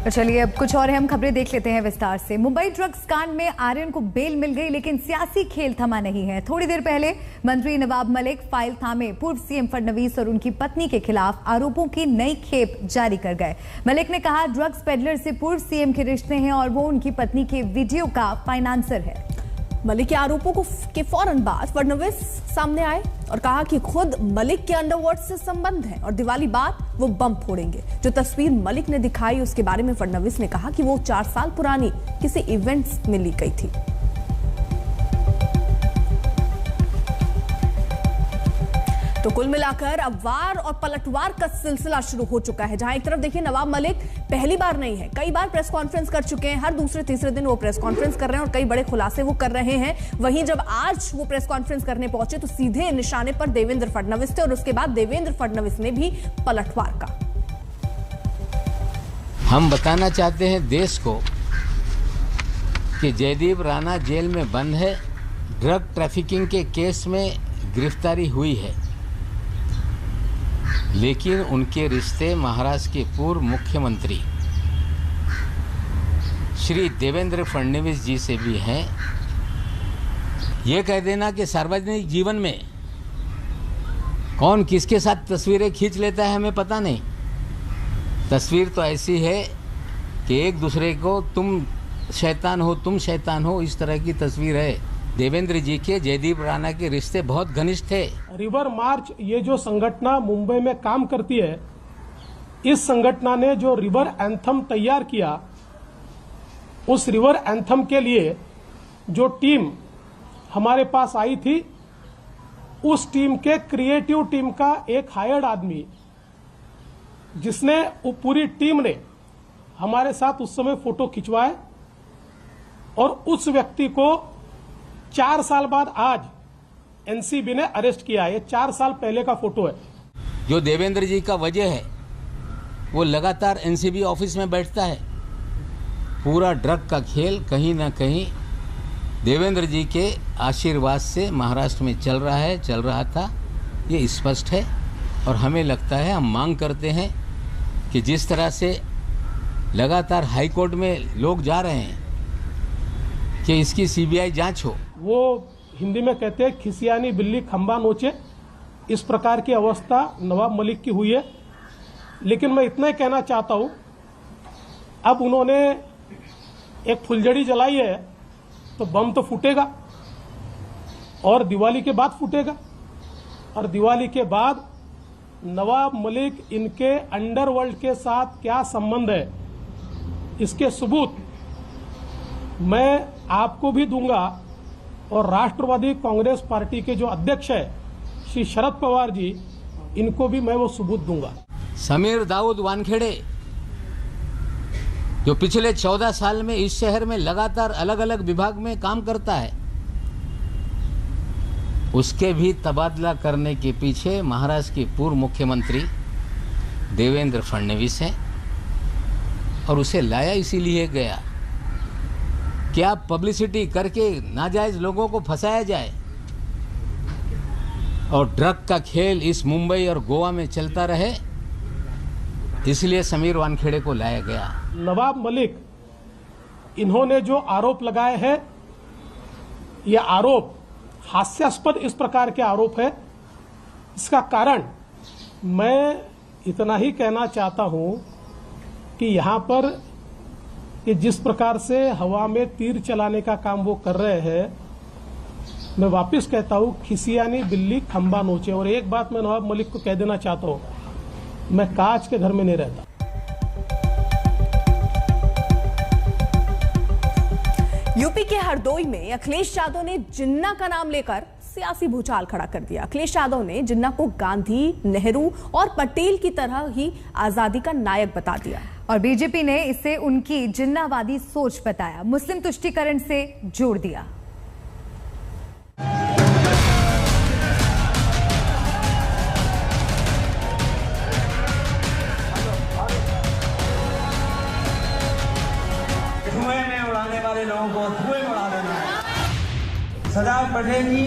तो चलिए अब कुछ और अहम खबरें देख लेते हैं विस्तार से। मुंबई ड्रग्स कांड में आर्यन को बेल मिल गई, लेकिन सियासी खेल थमा नहीं है। थोड़ी देर पहले मंत्री नवाब मलिक फाइल थामे पूर्व सीएम फडणवीस और उनकी पत्नी के खिलाफ आरोपों की नई खेप जारी कर गए। मलिक ने कहा ड्रग्स पेडलर से पूर्व सीएम के रिश्ते हैं और वो उनकी पत्नी के वीडियो का फाइनेंसर है। मलिक के आरोपों के फौरन बाद फडणवीस सामने आए और कहा कि खुद मलिक के अंडरवर्ल्ड से संबंध है और दिवाली बाद वो बम फोड़ेंगे। जो तस्वीर मलिक ने दिखाई उसके बारे में फडणवीस ने कहा कि वो 4 साल पुरानी किसी इवेंट्स में ली गई थी। तो कुल मिलाकर अब वार और पलटवार का सिलसिला शुरू हो चुका है, जहां एक तरफ देखिए नवाब मलिक पहली बार नहीं है, कई बार प्रेस कॉन्फ्रेंस कर चुके हैं। हर दूसरे तीसरे दिन वो प्रेस कॉन्फ्रेंस कर रहे हैं और कई बड़े खुलासे वो कर रहे हैं। वहीं जब आज वो प्रेस कॉन्फ्रेंस करने पहुंचे तो सीधे निशाने पर देवेंद्र फडणवीस थे और उसके बाद देवेंद्र फडणवीस ने भी पलटवार का। हम बताना चाहते हैं देश को कि जयदीप राणा जेल में बंद है, ड्रग ट्रैफिकिंग के केस में गिरफ्तारी हुई है, लेकिन उनके रिश्ते महाराष्ट्र के पूर्व मुख्यमंत्री श्री देवेंद्र फडणवीस जी से भी हैं। ये कह देना कि सार्वजनिक जीवन में कौन किसके साथ तस्वीरें खींच लेता है हमें पता नहीं। तस्वीर तो ऐसी है कि एक दूसरे को तुम शैतान हो इस तरह की तस्वीर है। देवेंद्र जी के जयदीप राणा के रिश्ते बहुत घनिष्ठ थे। रिवर मार्च ये जो संगठन मुंबई में काम करती है, इस संगठन ने जो रिवर एंथम तैयार किया, उस रिवर एंथम के लिए जो टीम हमारे पास आई थी, उस टीम के क्रिएटिव टीम का एक हायर्ड आदमी, जिसने पूरी टीम ने हमारे साथ उस समय फोटो खिंचवाए और उस व्यक्ति को 4 साल बाद आज एनसीबी ने अरेस्ट किया। ये 4 साल पहले का फोटो है। जो देवेंद्र जी का वजह है वो लगातार एनसीबी ऑफिस में बैठता है। पूरा ड्रग का खेल कहीं ना कहीं देवेंद्र जी के आशीर्वाद से महाराष्ट्र में चल रहा था, ये स्पष्ट है। और हमें लगता है, हम मांग करते हैं कि जिस तरह से लगातार हाईकोर्ट में लोग जा रहे हैं कि इसकी सीबीआई जांच हो। वो हिंदी में कहते हैं खिसियानी बिल्ली खंबा नोचे, इस प्रकार की अवस्था नवाब मलिक की हुई है। लेकिन मैं इतना ही कहना चाहता हूं, अब उन्होंने एक फुलझड़ी जलाई है तो बम तो फूटेगा और दिवाली के बाद फूटेगा, और दिवाली के बाद नवाब मलिक इनके अंडरवर्ल्ड के साथ क्या संबंध है, इसके सबूत मैं आपको भी दूंगा और राष्ट्रवादी कांग्रेस पार्टी के जो अध्यक्ष है श्री शरद पवार जी, इनको भी मैं वो सबूत दूंगा। समीर दाऊद वानखेड़े जो पिछले 14 साल में इस शहर में लगातार अलग अलग विभाग में काम करता है, उसके भी तबादला करने के पीछे महाराष्ट्र के पूर्व मुख्यमंत्री देवेंद्र फडणवीस हैं और उसे लाया इसीलिए गया क्या पब्लिसिटी करके नाजायज लोगों को फंसाया जाए और ड्रग का खेल इस मुंबई और गोवा में चलता रहे, इसलिए समीर वानखेड़े को लाया गया। नवाब मलिक इन्होंने जो आरोप लगाए हैं, ये आरोप हास्यास्पद इस प्रकार के आरोप है। इसका कारण मैं इतना ही कहना चाहता हूं कि यहां पर कि जिस प्रकार से हवा में तीर चलाने का काम वो कर रहे हैं, मैं वापस कहता हूं खिसियानी बिल्ली खंबा नोचे। और एक बात मैं नवाब मलिक को कह देना चाहता हूं, मैं कांच के घर में नहीं रहता। यूपी के हरदोई में अखिलेश यादव ने जिन्ना का नाम लेकर सियासी भूचाल खड़ा कर दिया। अखिलेश यादव ने जिन्ना को गांधी, नेहरू और पटेल की तरह ही आजादी का नायक बता दिया और बीजेपी ने इसे उनकी जिन्नावादी सोच बताया, मुस्लिम तुष्टीकरण से जोड़ दिया। धुएं में उड़ाने वाले लोगों को धुएं में उड़ा देना है। सरदार पटेल जी,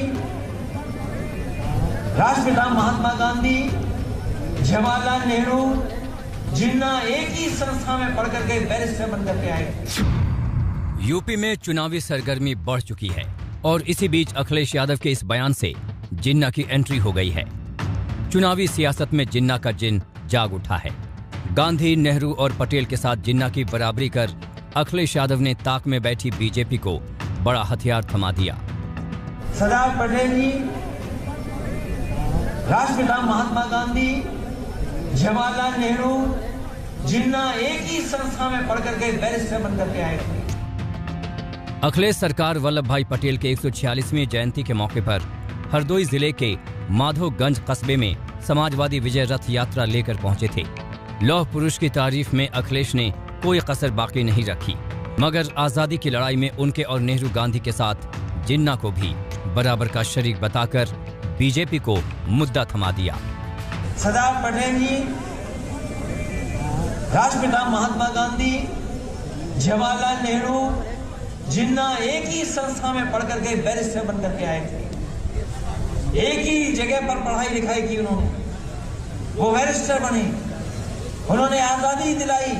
राष्ट्रपिता महात्मा गांधी, जवाहरलाल नेहरू, जिन्ना एक ही संस्था में पढ़ करके बैरिस्टर बन करके आए। यूपी में चुनावी सरगर्मी बढ़ चुकी है और इसी बीच अखिलेश यादव के इस बयान से जिन्ना की एंट्री हो गई है। चुनावी सियासत में जिन्ना का जिन जाग उठा है। गांधी, नेहरू और पटेल के साथ जिन्ना की बराबरी कर अखिलेश यादव ने ताक में बैठी बीजेपी को बड़ा हथियार थमा दिया। सरदार पटेल जी, राष्ट्रपिता महात्मा गांधी, जवाहरलाल नेहरू, जिन्ना एक ही संस्था में पढ़ करके बैरिस्टर बन करके आए थे। अखिलेश सरकार वल्लभ भाई पटेल के 146वीं जयंती के मौके पर हरदोई जिले के माधोगंज कस्बे में समाजवादी विजय रथ यात्रा लेकर पहुंचे थे। लौह पुरुष की तारीफ में अखिलेश ने कोई कसर बाकी नहीं रखी, मगर आजादी की लड़ाई में उनके और नेहरू गांधी के साथ जिन्ना को भी बराबर का शरीक बताकर बीजेपी को मुद्दा थमा दिया। सरदार पटेल जी, राष्ट्रपिता महात्मा गांधी, जवाहरलाल नेहरू, जिन्ना एक ही संस्था में पढ़ करके बैरिस्टर बन करके आए थे। एक ही जगह पर पढ़ाई लिखाई की उन्होंने, वो बैरिस्टर बने, उन्होंने आजादी दिलाई।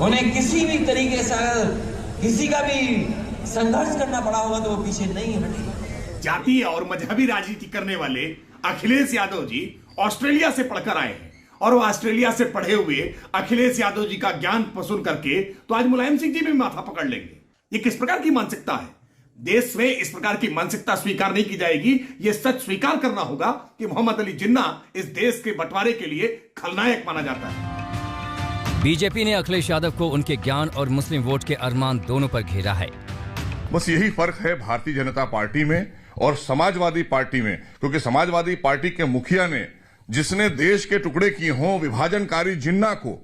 उन्हें किसी भी तरीके से अगर किसी का भी संघर्ष करना पड़ा होगा तो वो पीछे नहीं हटे। जातीय और मजहबी राजनीति करने वाले अखिलेश यादव जी ऑस्ट्रेलिया से पढ़कर आए हैं और वो ऑस्ट्रेलिया से पढ़े हुए अखिलेश यादव जी का ज्ञान पसंद करके तो आज मुलायम सिंह जी भी माथा पकड़ लेंगे। ये किस प्रकार की मानसिकता है? देश में इस प्रकार की मानसिकता स्वीकार नहीं की जाएगी। ये सच स्वीकार करना होगा कि मोहम्मद अली जिन्ना इस देश के बंटवारे के लिए खलनायक माना जाता है। बीजेपी ने अखिलेश यादव को उनके ज्ञान और मुस्लिम वोट के अरमान दोनों पर घेरा है। बस यही फर्क है भारतीय जनता पार्टी में और समाजवादी पार्टी में, क्योंकि समाजवादी पार्टी के मुखिया ने, जिसने देश के टुकड़े किए हों विभाजनकारी जिन्ना को,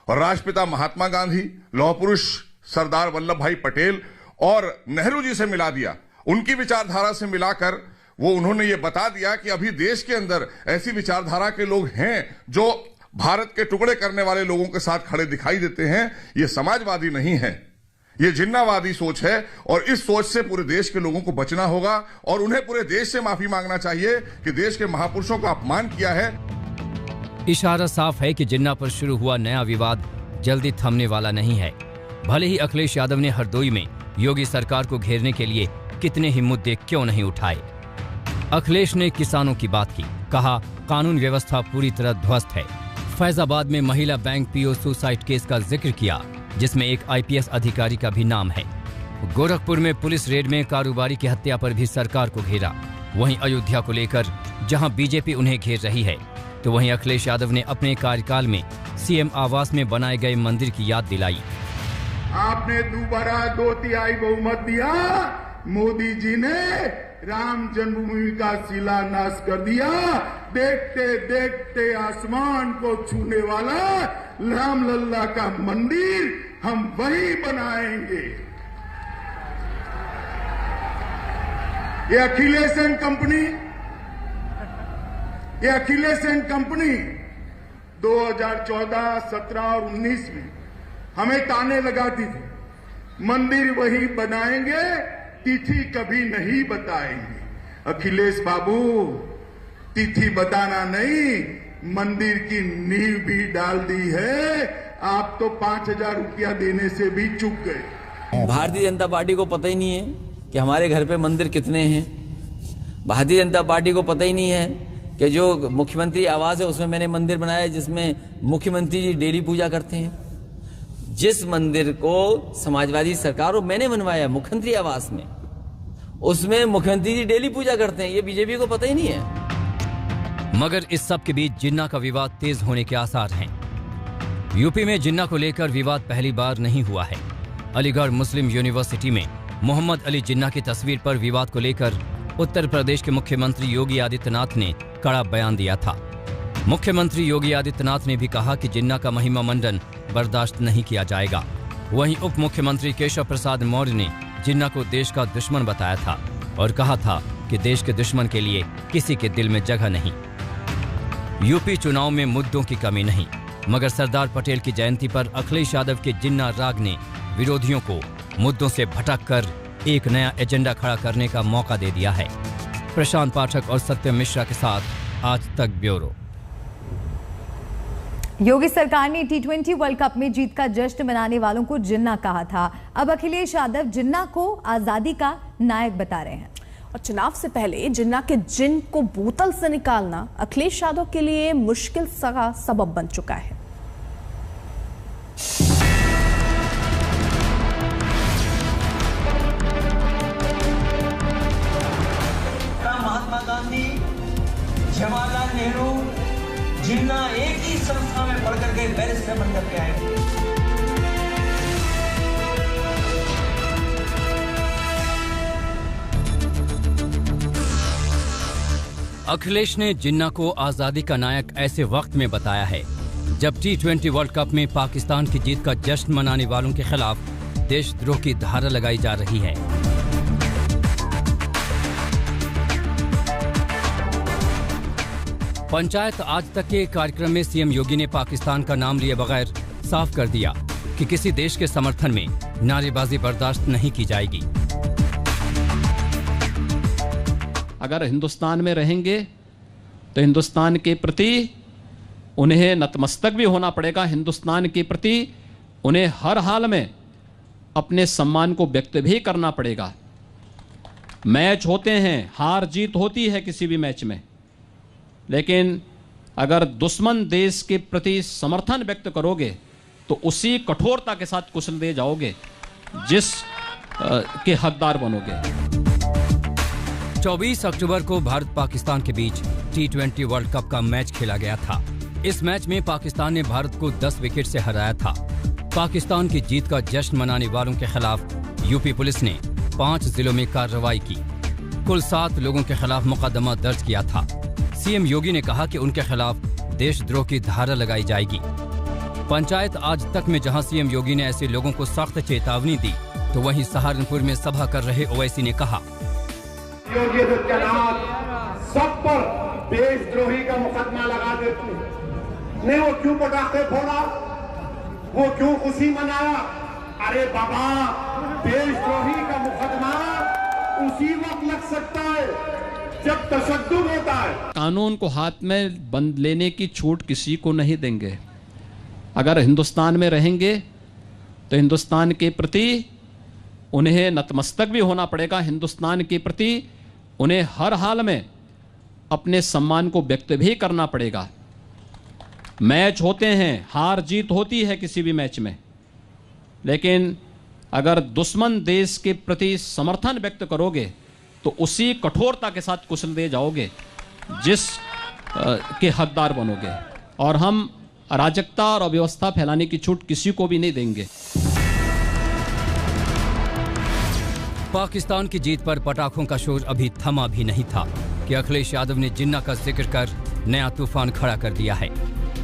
और राष्ट्रपिता महात्मा गांधी, लौह पुरुष सरदार वल्लभ भाई पटेल और नेहरू जी से मिला दिया। उनकी विचारधारा से मिलाकर वो उन्होंने ये बता दिया कि अभी देश के अंदर ऐसी विचारधारा के लोग हैं जो भारत के टुकड़े करने वाले लोगों के साथ खड़े दिखाई देते हैं। ये समाजवादी नहीं है, ये जिन्नावादी सोच है और इस सोच से पूरे देश के लोगों को बचना होगा और उन्हें पूरे देश से माफी मांगना चाहिए कि देश के महापुरुषों का अपमान किया है। इशारा साफ है कि जिन्ना पर शुरू हुआ नया विवाद जल्दी थमने वाला नहीं है। भले ही अखिलेश यादव ने हरदोई में योगी सरकार को घेरने के लिए कितने ही मुद्दे क्यों नहीं उठाए। अखिलेश ने किसानों की बात की, कहा कानून व्यवस्था पूरी तरह ध्वस्त है। फैजाबाद में महिला बैंक पीओ सुसाइड केस का जिक्र किया, जिसमें एक आईपीएस अधिकारी का भी नाम है। गोरखपुर में पुलिस रेड में कारोबारी की हत्या पर भी सरकार को घेरा। वहीं अयोध्या को लेकर जहां बीजेपी उन्हें घेर रही है, तो वहीं अखिलेश यादव ने अपने कार्यकाल में सीएम आवास में बनाए गए मंदिर की याद दिलाई। आपने दोबारा 2/3 बहुमत दिया, मोदी जी ने राम जन्मभूमि का शिलान्यास कर दिया। देखते देखते आसमान को छूने वाला राम लल्ला का मंदिर हम वही बनाएंगे। ये अखिलेश एंड कंपनी 2014, 17 और 19 में हमें ताने लगाती थी, मंदिर वही बनाएंगे, तिथि कभी नहीं बताएंगे। अखिलेश बाबू, तिथि बताना नहीं, मंदिर की नींव भी डाल दी है। आप तो 5,000 रुपया देने से भी चूक गए। भारतीय जनता पार्टी को पता ही नहीं है कि हमारे घर पे मंदिर कितने हैं। भारतीय जनता पार्टी को पता ही नहीं है कि जो मुख्यमंत्री आवास है उसमें मैंने मंदिर बनाया है जिसमें मुख्यमंत्री जी डेली पूजा करते हैं। जिस मंदिर को समाजवादी सरकार और मैंने बनवाया मुख्यमंत्री आवास में, उसमें मुख्यमंत्री जी डेली पूजा करते हैं। ये बीजेपी को पता ही नहीं है। मगर इस सब के बीच जिन्ना का विवाद तेज होने के आसार हैं। यूपी में जिन्ना को लेकर विवाद पहली बार नहीं हुआ है। अलीगढ़ मुस्लिम यूनिवर्सिटी में मोहम्मद अली जिन्ना की तस्वीर पर विवाद को लेकर उत्तर प्रदेश के मुख्यमंत्री योगी आदित्यनाथ ने कड़ा बयान दिया था। मुख्यमंत्री योगी आदित्यनाथ ने भी कहा कि जिन्ना का महिमा मंडन बर्दाश्त नहीं किया जाएगा। वहीं उप मुख्यमंत्री केशव प्रसाद मौर्य ने जिन्ना को देश का दुश्मन बताया था और कहा था कि देश के दुश्मन के लिए किसी के दिल में जगह नहीं। यूपी चुनाव में मुद्दों की कमी नहीं, मगर सरदार पटेल की जयंती पर अखिलेश यादव के जिन्ना राग ने विरोधियों को मुद्दों से भटक कर एक नया एजेंडा खड़ा करने का मौका दे दिया है। प्रशांत पाठक और सत्यम मिश्रा के साथ आज तक ब्यूरो। योगी सरकार ने T20 वर्ल्ड कप में जीत का जश्न मनाने वालों को जिन्ना कहा था। अब अखिलेश यादव जिन्ना को आजादी का नायक बता रहे हैं। और चुनाव से पहले जिन्ना के जिन को बोतल से निकालना अखिलेश यादव के लिए मुश्किल सा सबब बन चुका है। महात्मा गांधी, जवाहरलाल नेहरू, जिन्ना एक ही संस्था में पढ़ करके बैरिस्टर बन करके आए थे। अखिलेश ने जिन्ना को आजादी का नायक ऐसे वक्त में बताया है जब T20 वर्ल्ड कप में पाकिस्तान की जीत का जश्न मनाने वालों के खिलाफ देशद्रोह की धारा लगाई जा रही है। पंचायत आज तक के कार्यक्रम में सीएम योगी ने पाकिस्तान का नाम लिए बगैर साफ कर दिया कि किसी देश के समर्थन में नारेबाजी बर्दाश्त नहीं की जाएगी। अगर हिंदुस्तान में रहेंगे तो हिंदुस्तान के प्रति उन्हें नतमस्तक भी होना पड़ेगा। हिंदुस्तान के प्रति उन्हें हर हाल में अपने सम्मान को व्यक्त भी करना पड़ेगा। मैच होते हैं, हार जीत होती है किसी भी मैच में, लेकिन अगर दुश्मन देश के प्रति समर्थन व्यक्त करोगे तो उसी कठोरता के साथ कुचल दे जाओगे जिस के हकदार बनोगे। 24 अक्टूबर को भारत पाकिस्तान के बीच T20 वर्ल्ड कप का मैच खेला गया था। इस मैच में पाकिस्तान ने भारत को 10 विकेट से हराया था। पाकिस्तान की जीत का जश्न मनाने वालों के खिलाफ यूपी पुलिस ने 5 जिलों में कार्रवाई की। कुल 7 लोगों के खिलाफ मुकदमा दर्ज किया था। सीएम योगी ने कहा कि उनके खिलाफ देशद्रोह की धारा लगाई जाएगी। पंचायत आज तक में जहां सीएम योगी ने ऐसे लोगों को सख्त चेतावनी दी, तो वहीं सहारनपुर में सभा कर रहे ओवैसी ने कहा, योगी आदित्यनाथ सब पर देशद्रोही का मुकदमा लगा देते हैं। नहीं, वो क्यों पटाखे फोड़ा, वो क्यों खुशी मनाया? अरे बाबा, देशद्रोही का मुकदमा उसी वक्त लग सकता है जब तशद्दुद होता है। कानून को हाथ में बंद लेने की छूट किसी को नहीं देंगे। अगर हिंदुस्तान में रहेंगे तो हिंदुस्तान के प्रति उन्हें नतमस्तक भी होना पड़ेगा। हिंदुस्तान के प्रति उन्हें हर हाल में अपने सम्मान को व्यक्त भी करना पड़ेगा। मैच होते हैं, हार जीत होती है किसी भी मैच में, लेकिन अगर दुश्मन देश के प्रति समर्थन व्यक्त करोगे तो उसी कठोरता के साथ कुचल दे जाओगे जिस के हकदार बनोगे। और हम अराजकता और अव्यवस्था फैलाने की छूट किसी को भी नहीं देंगे। पाकिस्तान की जीत पर पटाखों का शोर अभी थमा भी नहीं था कि अखिलेश यादव ने जिन्ना का जिक्र कर नया तूफान खड़ा कर दिया है।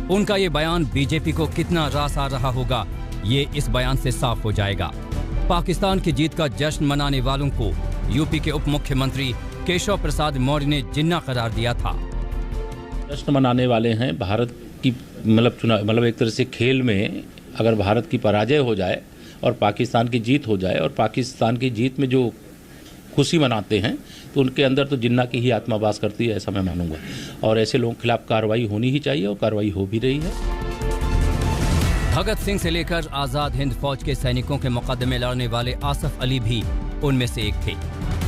उनका ये बयान बीजेपी को कितना रास आ रहा होगा, ये इस बयान से साफ हो जाएगा। पाकिस्तान की जीत का जश्न मनाने वालों को यूपी के उप मुख्यमंत्री केशव प्रसाद मौर्य ने जिन्ना करार दिया था। जश्न मनाने वाले हैं भारत की, मतलब एक तरह से खेल में अगर भारत की पराजय हो जाए और पाकिस्तान की जीत हो जाए, और पाकिस्तान की जीत में जो खुशी मनाते हैं तो उनके अंदर तो जिन्ना की ही आत्मा वास करती है, ऐसा मैं मानूंगा। और ऐसे लोगों के खिलाफ कार्रवाई होनी ही चाहिए और कार्रवाई हो भी रही है। भगत सिंह से लेकर आजाद हिंद फौज के सैनिकों के मुकदमे लड़ने वाले आसफ अली भी उनमें से एक थे।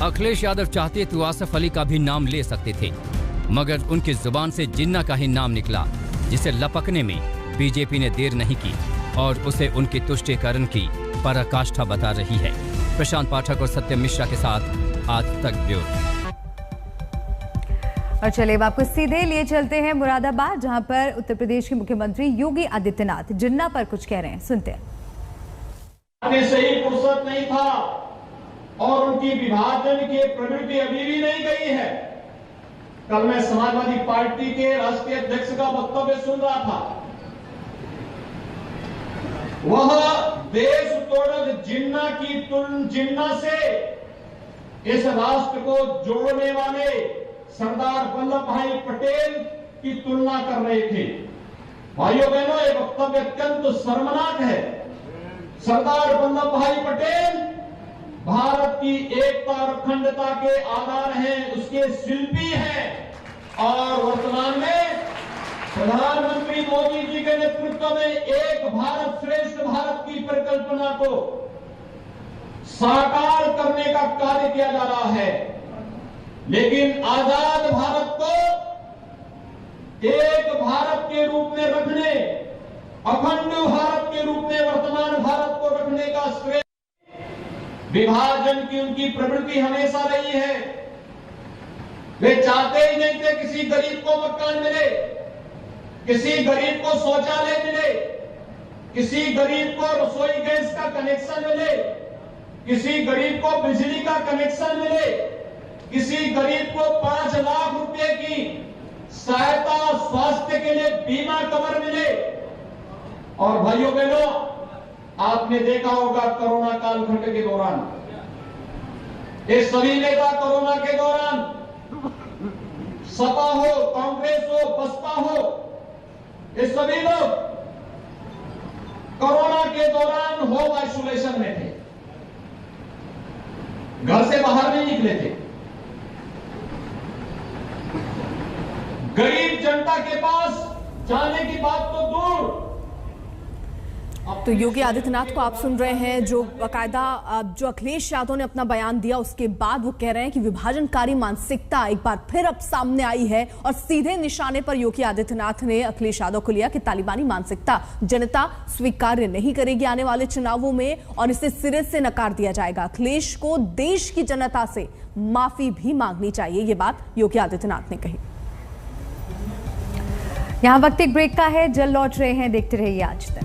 अखिलेश यादव चाहते तो आसफ अली का भी नाम ले सकते थे, मगर उनकी जुबान से जिन्ना का ही नाम निकला, जिसे लपकने में बीजेपी ने देर नहीं की और उसे उनके तुष्टीकरण की पराकाष्ठा बता रही है। प्रशांत पाठक और सत्यम मिश्रा के साथ आज तक ब्यूरो। और चलिए आपको सीधे लिए चलते हैं मुरादाबाद, जहां पर उत्तर प्रदेश के मुख्यमंत्री योगी आदित्यनाथ जिन्ना पर कुछ कह रहे हैं, सुनते हैं। सही फुर्सत नहीं था और उनकी विभाजन की प्रवृत्ति अभी भी नहीं गई है। कल मैं समाजवादी पार्टी के राष्ट्रीय अध्यक्ष का वक्तव्य सुन रहा था। वह देश तोड़क जिन्ना से इस राष्ट्र को जोड़ने वाले सरदार वल्लभ भाई पटेल की तुलना कर रहे थे। भाइयों बहनों, ये वक्तव्य अत्यंत शर्मनाक है। सरदार वल्लभ भाई पटेल भारत की एकता और अखंडता के आधार हैं, उसके शिल्पी हैं और वर्तमान में प्रधानमंत्री मोदी जी के नेतृत्व में एक भारत श्रेष्ठ भारत की परिकल्पना को साकार करने का कार्य किया जा रहा है, लेकिन आजाद भारत को एक भारत के रूप में रखने, अखंड भारत के रूप में वर्तमान भारत को रखने का श्रेय विभाजन की उनकी प्रवृत्ति हमेशा रही है। वे चाहते ही नहीं थे किसी गरीब को मकान मिले, किसी गरीब को शौचालय मिले, किसी गरीब को रसोई गैस का कनेक्शन मिले, किसी गरीब को बिजली का कनेक्शन मिले, किसी गरीब को 5 लाख रुपए की सहायता स्वास्थ्य के लिए बीमा कवर मिले। और भाइयों बहनों, आपने देखा होगा कोरोना कालखंड के दौरान ये सभी नेता कोरोना के दौरान सपा हो, कांग्रेस हो, बसपा हो, ये सभी लोग कोरोना के दौरान होम आइसोलेशन में थे, घर से बाहर नहीं निकले थे। गरीब जनता के पास जाने की बात तो दूर। तो योगी आदित्यनाथ को आप सुन रहे हैं, जो बाकायदा जो अखिलेश यादव ने अपना बयान दिया उसके बाद वो कह रहे हैं कि विभाजनकारी मानसिकता एक बार फिर अब सामने आई है और सीधे निशाने पर योगी आदित्यनाथ ने अखिलेश यादव को लिया कि तालिबानी मानसिकता जनता स्वीकार्य नहीं करेगी आने वाले चुनावों में और इसे सिरे से नकार दिया जाएगा। अखिलेश को देश की जनता से माफी भी मांगनी चाहिए, ये बात योगी आदित्यनाथ ने कही। यहां वक्त एक ब्रेक का है, जल्द लौट रहे हैं, देखते रहिए आज तक।